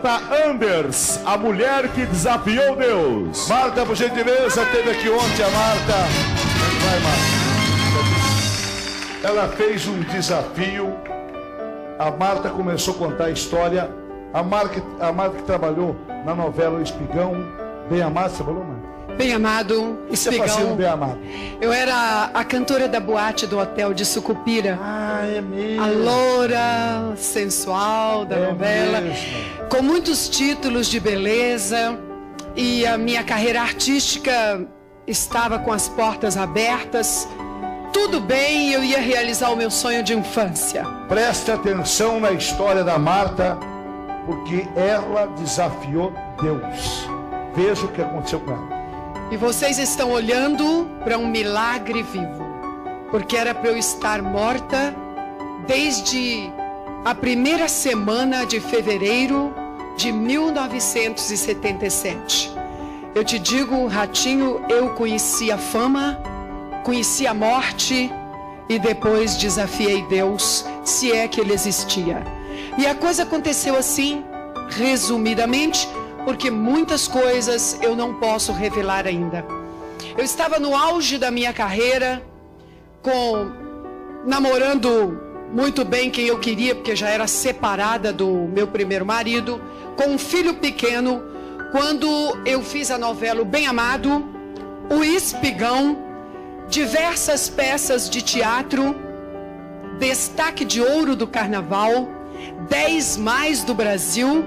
Marta Anders, a mulher que desafiou Deus. Marta, por gentileza, teve aqui ontem a Marta. Vai, Marta. Ela fez um desafio. A Marta começou a contar a história. A Marta que trabalhou na novela O Espigão. Bem Amado, você falou, Marta? Bem Amado, Espigão. Você fazia Bem Amado? Eu era a cantora da boate do hotel de Sucupira. Ah, é mesmo. A loura sensual da novela. Mesmo. Com muitos títulos de beleza. E a minha carreira artística estava com as portas abertas. Tudo bem, eu ia realizar o meu sonho de infância. Preste atenção na história da Marta, porque ela desafiou Deus. Veja o que aconteceu com ela. E vocês estão olhando para um milagre vivo. Porque era para eu estar morta desde a primeira semana de fevereiro de 1977. Eu te digo, Ratinho, eu conheci a fama, conheci a morte e depois desafiei Deus, se é que ele existia. E a coisa aconteceu assim, resumidamente, porque muitas coisas eu não posso revelar ainda. Eu estava no auge da minha carreira, namorando muito bem quem eu queria, porque já era separada do meu primeiro marido, com um filho pequeno, quando eu fiz a novela O Bem Amado, O Espigão, diversas peças de teatro, destaque de ouro do carnaval, 10 mais do Brasil.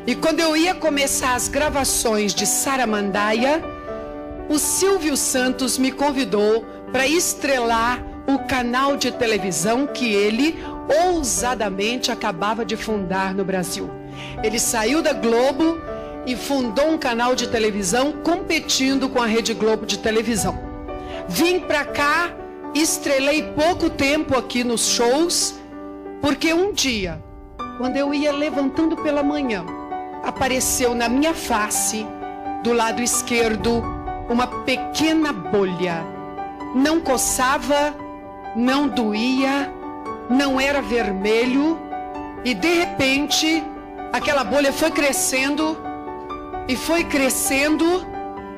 E quando eu ia começar as gravações de Saramandaia, o Silvio Santos me convidou para estrelar o canal de televisão que ele ousadamente acabava de fundar no Brasil. Ele saiu da Globo e fundou um canal de televisão competindo com a Rede Globo de televisão. Vim para cá, estrelei pouco tempo aqui nos shows, porque um dia, quando eu ia levantando pela manhã, apareceu na minha face, do lado esquerdo, uma pequena bolha. Não coçava, não doía, não era vermelho. E de repente, aquela bolha foi crescendo, e foi crescendo,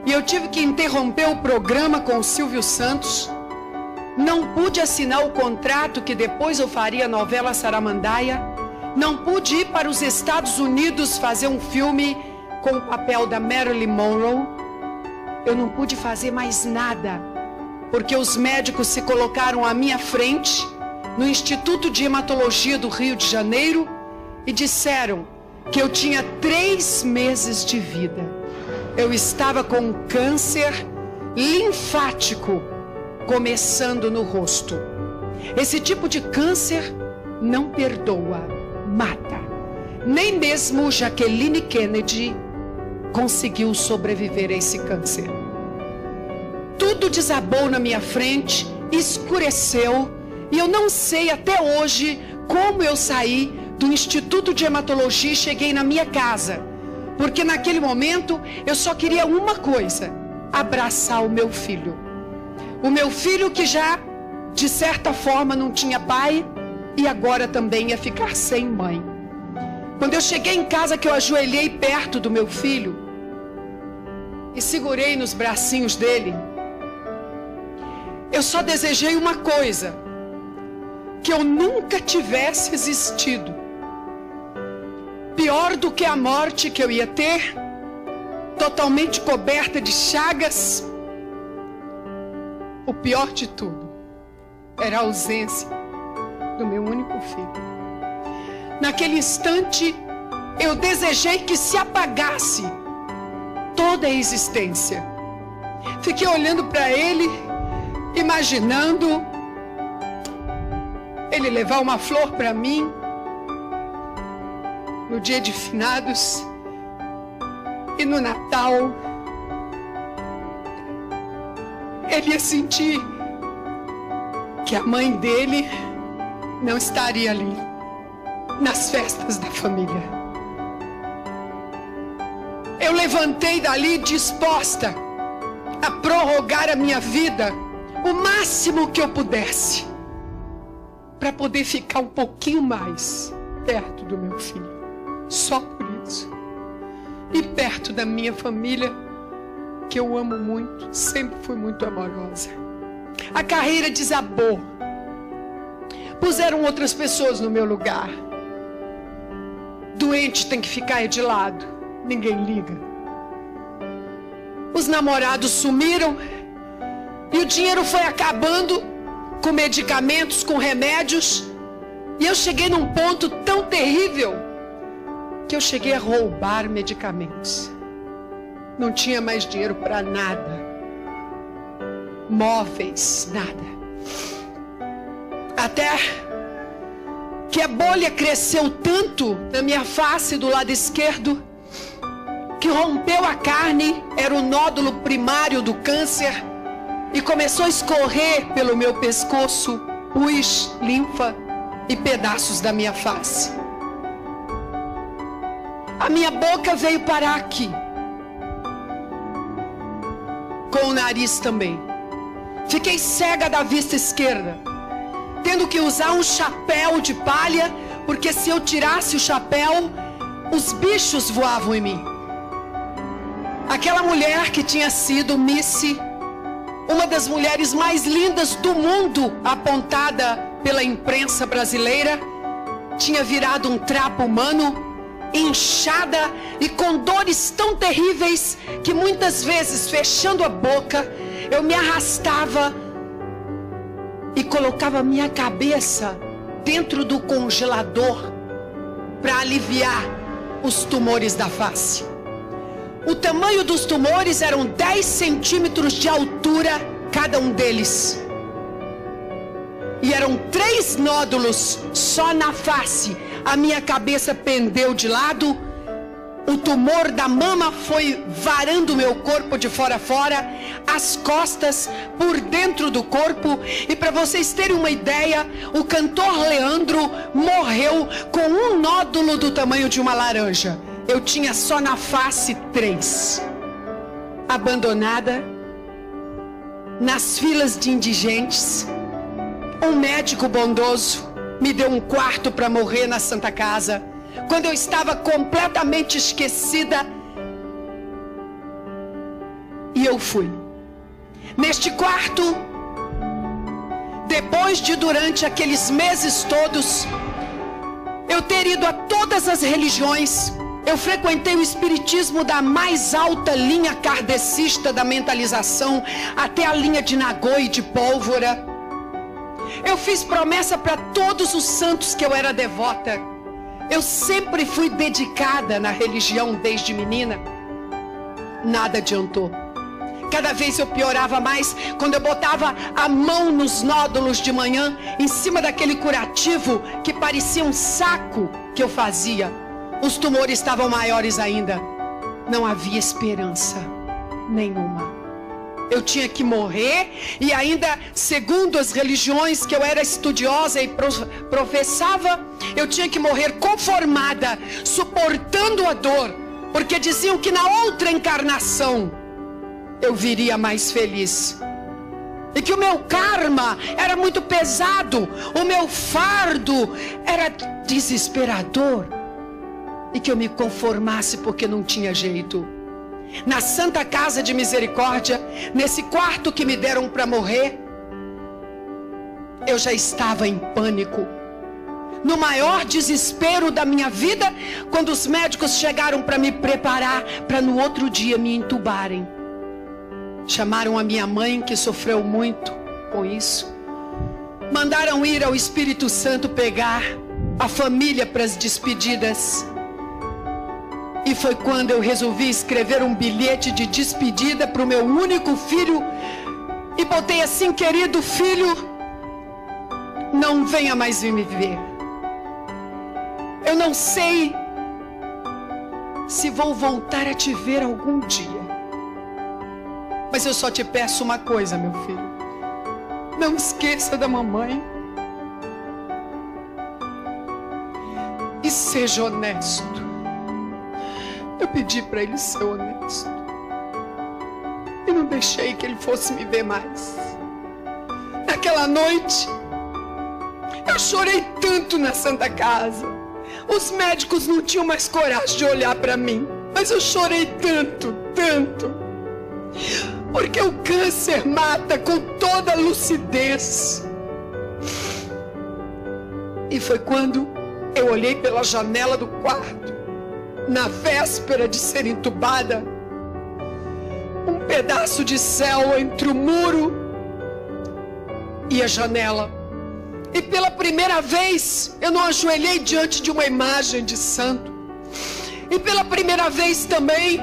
e eu tive que interromper o programa com o Silvio Santos. Não pude assinar o contrato que depois eu faria a novela Saramandaia. Não pude ir para os Estados Unidos fazer um filme com o papel da Marilyn Monroe. Eu não pude fazer mais nada, porque os médicos se colocaram à minha frente no Instituto de Hematologia do Rio de Janeiro e disseram que eu tinha 3 meses de vida. Eu estava com um câncer linfático começando no rosto. Esse tipo de câncer não perdoa, mata. Nem mesmo Jacqueline Kennedy conseguiu sobreviver a esse câncer. Tudo desabou na minha frente, escureceu, e eu não sei até hoje como eu saí do Instituto de Hematologia e cheguei na minha casa. Porque naquele momento eu só queria uma coisa: abraçar o meu filho. O meu filho que já, de certa forma, não tinha pai e agora também ia ficar sem mãe. Quando eu cheguei em casa, que eu ajoelhei perto do meu filho e segurei nos bracinhos dele, eu só desejei uma coisa: que eu nunca tivesse existido. Pior do que a morte que eu ia ter, totalmente coberta de chagas, o pior de tudo era a ausência do meu único filho. Naquele instante, eu desejei que se apagasse toda a existência. Fiquei olhando para ele, imaginando ele levar uma flor para mim no dia de finados e no Natal. Ele ia sentir que a mãe dele não estaria ali nas festas da família. Eu levantei dali disposta a prorrogar a minha vida o máximo que eu pudesse, para poder ficar um pouquinho mais perto do meu filho. Só por isso. e perto da minha família, que eu amo muito, sempre fui muito amorosa. A carreira desabou. Puseram outras pessoas no meu lugar. Doente tem que ficar de lado, ninguém liga. Os namorados sumiram e o dinheiro foi acabando com medicamentos, com remédios. E eu cheguei num ponto tão terrível que eu cheguei a roubar medicamentos. Não tinha mais dinheiro para nada. Móveis, nada. Até que a bolha cresceu tanto na minha face do lado esquerdo que rompeu a carne, era o nódulo primário do câncer, e começou a escorrer pelo meu pescoço pus, linfa e pedaços da minha face. A minha boca veio parar aqui, com o nariz também. Fiquei cega da vista esquerda, tendo que usar um chapéu de palha, porque se eu tirasse o chapéu, os bichos voavam em mim. Aquela mulher que tinha sido Missy, uma das mulheres mais lindas do mundo, apontada pela imprensa brasileira, tinha virado um trapo humano, inchada e com dores tão terríveis que muitas vezes, fechando a boca, eu me arrastava e colocava minha cabeça dentro do congelador para aliviar os tumores da face. O tamanho dos tumores eram 10 centímetros de altura cada um deles. E eram 3 nódulos só na face. A minha cabeça pendeu de lado. O tumor da mama foi varando meu corpo de fora a fora, as costas, por dentro do corpo. E para vocês terem uma ideia, o cantor Leandro morreu com um nódulo do tamanho de uma laranja. Eu tinha só na face 3. Abandonada, nas filas de indigentes. Um médico bondoso me deu um quarto para morrer na Santa Casa, quando eu estava completamente esquecida. E eu fui. Neste quarto, depois de durante aqueles meses todos, eu ter ido a todas as religiões, eu frequentei o espiritismo da mais alta linha kardecista da mentalização, até a linha de Nagô e de Pólvora. Eu fiz promessa para todos os santos que eu era devota. Eu sempre fui dedicada na religião desde menina. Nada adiantou. Cada vez eu piorava mais quando eu botava a mão nos nódulos de manhã, em cima daquele curativo que parecia um saco que eu fazia. Os tumores estavam maiores ainda. Não havia esperança nenhuma. Eu tinha que morrer, e ainda, segundo as religiões que eu era estudiosa e professava, eu tinha que morrer conformada, suportando a dor, porque diziam que na outra encarnação eu viria mais feliz. E que o meu karma era muito pesado, o meu fardo era desesperador. E que eu me conformasse porque não tinha jeito. Na Santa Casa de Misericórdia, nesse quarto que me deram para morrer, eu já estava em pânico, no maior desespero da minha vida, quando os médicos chegaram para me preparar para no outro dia me entubarem. Chamaram a minha mãe, que sofreu muito com isso. Mandaram ir ao Espírito Santo pegar a família para as despedidas. E foi quando eu resolvi escrever um bilhete de despedida para o meu único filho. E botei assim: querido filho, não venha mais vir me ver. Eu não sei se vou voltar a te ver algum dia. Mas eu só te peço uma coisa, meu filho. Não esqueça da mamãe. E seja honesto. Eu pedi para ele ser honesto. E não deixei que ele fosse me ver mais. Naquela noite, eu chorei tanto na Santa Casa. Os médicos não tinham mais coragem de olhar para mim. Mas eu chorei tanto, tanto, porque o câncer mata com toda lucidez. E foi quando eu olhei pela janela do quarto, na véspera de ser entubada, um pedaço de céu entre o muro e a janela. E pela primeira vez eu não ajoelhei diante de uma imagem de santo. E pela primeira vez também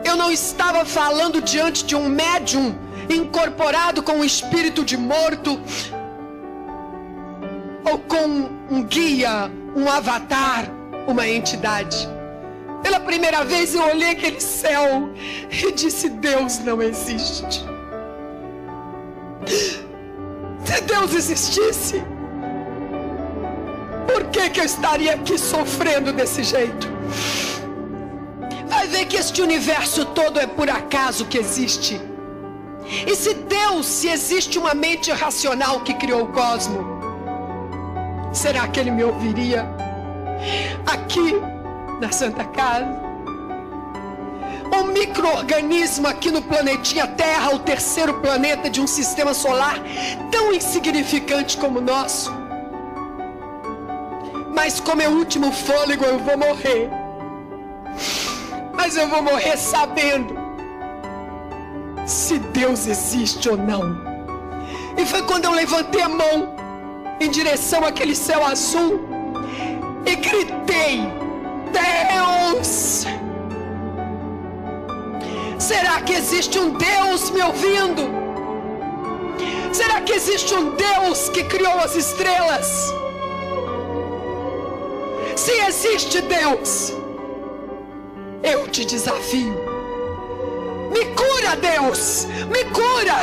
eu não estava falando diante de um médium incorporado com um espírito de morto, ou com um guia, um avatar, uma entidade. Pela primeira vez eu olhei aquele céu e disse: Deus não existe. Se Deus existisse, por que eu estaria aqui sofrendo desse jeito? Vai ver que este universo todo é por acaso que existe. E se existe uma mente racional que criou o cosmos, será que Ele me ouviria aqui na Santa Casa? Um micro-organismo aqui no planetinha Terra, o terceiro planeta de um sistema solar tão insignificante como o nosso. Mas com meu último fôlego eu vou morrer. Mas eu vou morrer sabendo se Deus existe ou não. E foi quando eu levantei a mão em direção àquele céu azul e gritei: Deus! Será que existe um Deus me ouvindo? Será que existe um Deus que criou as estrelas? Se existe Deus, eu te desafio. Me cura, Deus! Me cura!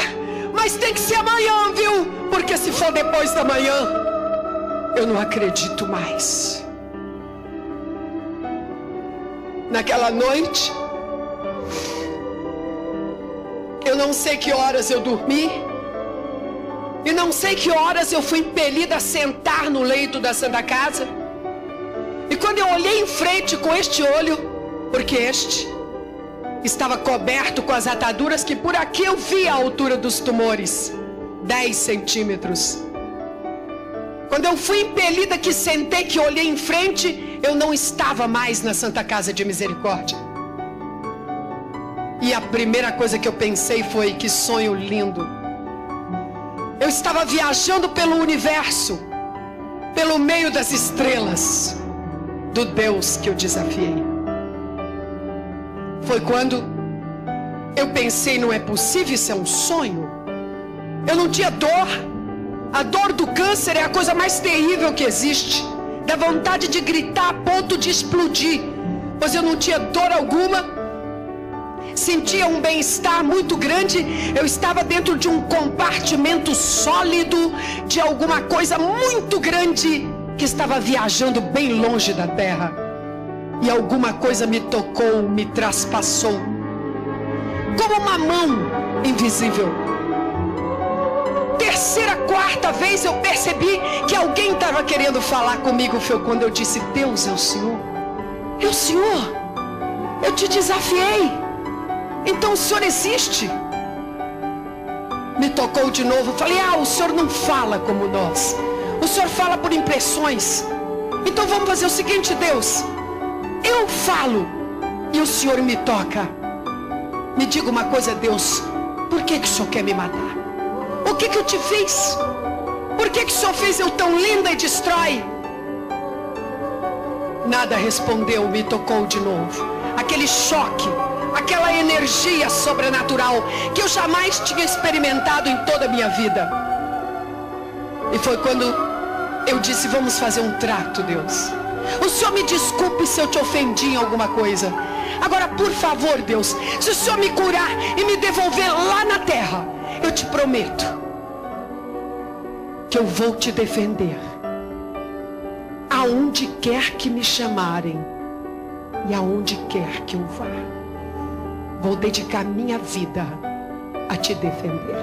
Mas tem que ser amanhã, viu? Porque se for depois da manhã, eu não acredito mais. Naquela noite, eu não sei que horas eu dormi, e não sei que horas eu fui impelida a sentar no leito da Santa Casa. E quando eu olhei em frente com este olho, porque este estava coberto com as ataduras que por aqui eu vi a altura dos tumores, 10 centímetros. Quando eu fui impelida que sentei, que olhei em frente, eu não estava mais na Santa Casa de Misericórdia. E a primeira coisa que eu pensei foi: que sonho lindo. Eu estava viajando pelo universo, pelo meio das estrelas do Deus que eu desafiei. Foi quando eu pensei: não é possível, isso é um sonho. Eu não tinha dor. A dor do câncer é a coisa mais terrível que existe. Dá vontade de gritar a ponto de explodir, pois eu não tinha dor alguma. Sentia um bem-estar muito grande. Eu estava dentro de um compartimento sólido de alguma coisa muito grande que estava viajando bem longe da Terra. E alguma coisa me tocou, me traspassou, como uma mão invisível. Terceira, quarta vez eu percebi que alguém estava querendo falar comigo. Foi quando eu disse: Deus, é o Senhor. É o Senhor. Eu te desafiei. Então o Senhor existe. Me tocou de novo. Falei: o Senhor não fala como nós. O Senhor fala por impressões. Então vamos fazer o seguinte, Deus. Eu falo e o Senhor me toca. Me diga uma coisa, Deus. Por que o Senhor quer me matar? O que eu te fiz? Por que o Senhor fez eu tão linda e destrói? Nada respondeu. Me tocou de novo. Aquele choque, aquela energia sobrenatural que eu jamais tinha experimentado em toda a minha vida. E foi quando eu disse: vamos fazer um trato, Deus. O Senhor me desculpe se eu te ofendi em alguma coisa. Agora, por favor, Deus, se o Senhor me curar e me devolver lá na terra, eu te prometo que eu vou te defender aonde quer que me chamarem e aonde quer que eu vá. Vou dedicar minha vida a te defender.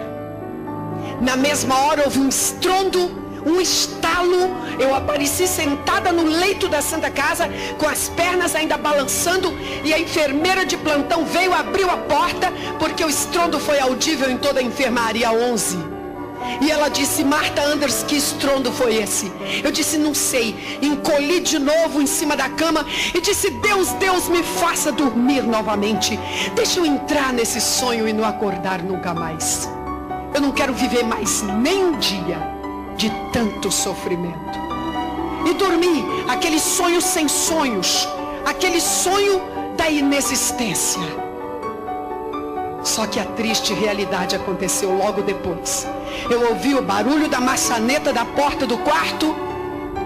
Na mesma hora houve um estrondo, um estalo, eu apareci sentada no leito da Santa Casa, com as pernas ainda balançando, e a enfermeira de plantão veio, abriu a porta, porque o estrondo foi audível em toda a enfermaria 11. E ela disse: Marta Anders, que estrondo foi esse? Eu disse: não sei. Encolhi de novo em cima da cama e disse: Deus, Deus, me faça dormir novamente. Deixa eu entrar nesse sonho e não acordar nunca mais. Eu não quero viver mais nem um dia de tanto sofrimento. E dormi, aquele sonho sem sonhos, aquele sonho da inexistência. Só que a triste realidade aconteceu logo depois. Eu ouvi o barulho da maçaneta da porta do quarto.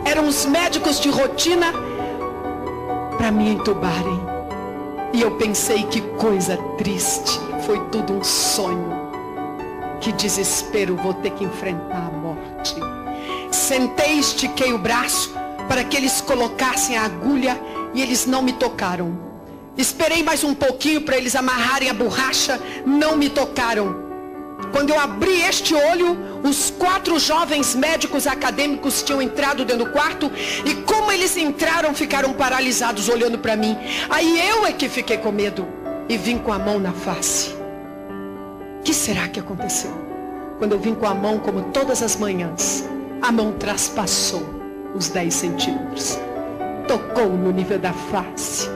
Eram os médicos de rotina para me entubarem. E eu pensei: que coisa triste. Foi tudo um sonho. Que desespero, vou ter que enfrentar a morte. Sentei, estiquei o braço para que eles colocassem a agulha e eles não me tocaram. Esperei mais um pouquinho para eles amarrarem a borracha, não me tocaram. Quando eu abri este olho, os 4 jovens médicos acadêmicos tinham entrado dentro do quarto, e como eles entraram, ficaram paralisados olhando para mim. Aí eu é que fiquei com medo e vim com a mão na face. O que será que aconteceu? Quando eu vim com a mão, como todas as manhãs, a mão traspassou os 10 centímetros. Tocou no nível da face.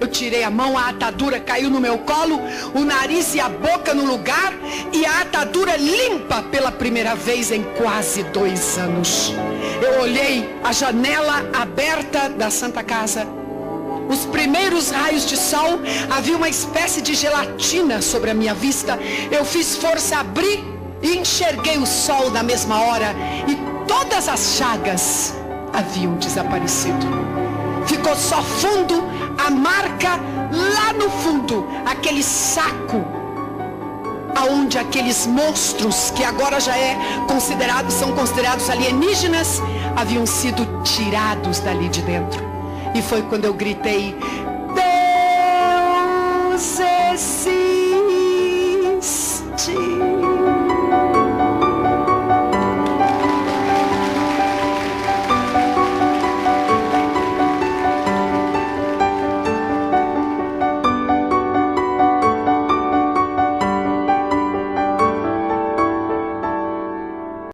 Eu tirei a mão, a atadura caiu no meu colo, o nariz e a boca no lugar, e a atadura limpa pela primeira vez em quase 2 anos. Eu olhei a janela aberta da Santa Casa. Os primeiros raios de sol, havia uma espécie de gelatina sobre a minha vista. Eu fiz força, abri e enxerguei o sol na mesma hora, e todas as chagas haviam desaparecido. Ficou só fundo, a marca lá no fundo, aquele saco aonde aqueles monstros que agora já são considerados alienígenas, haviam sido tirados dali de dentro. E foi quando eu gritei: Deus existe.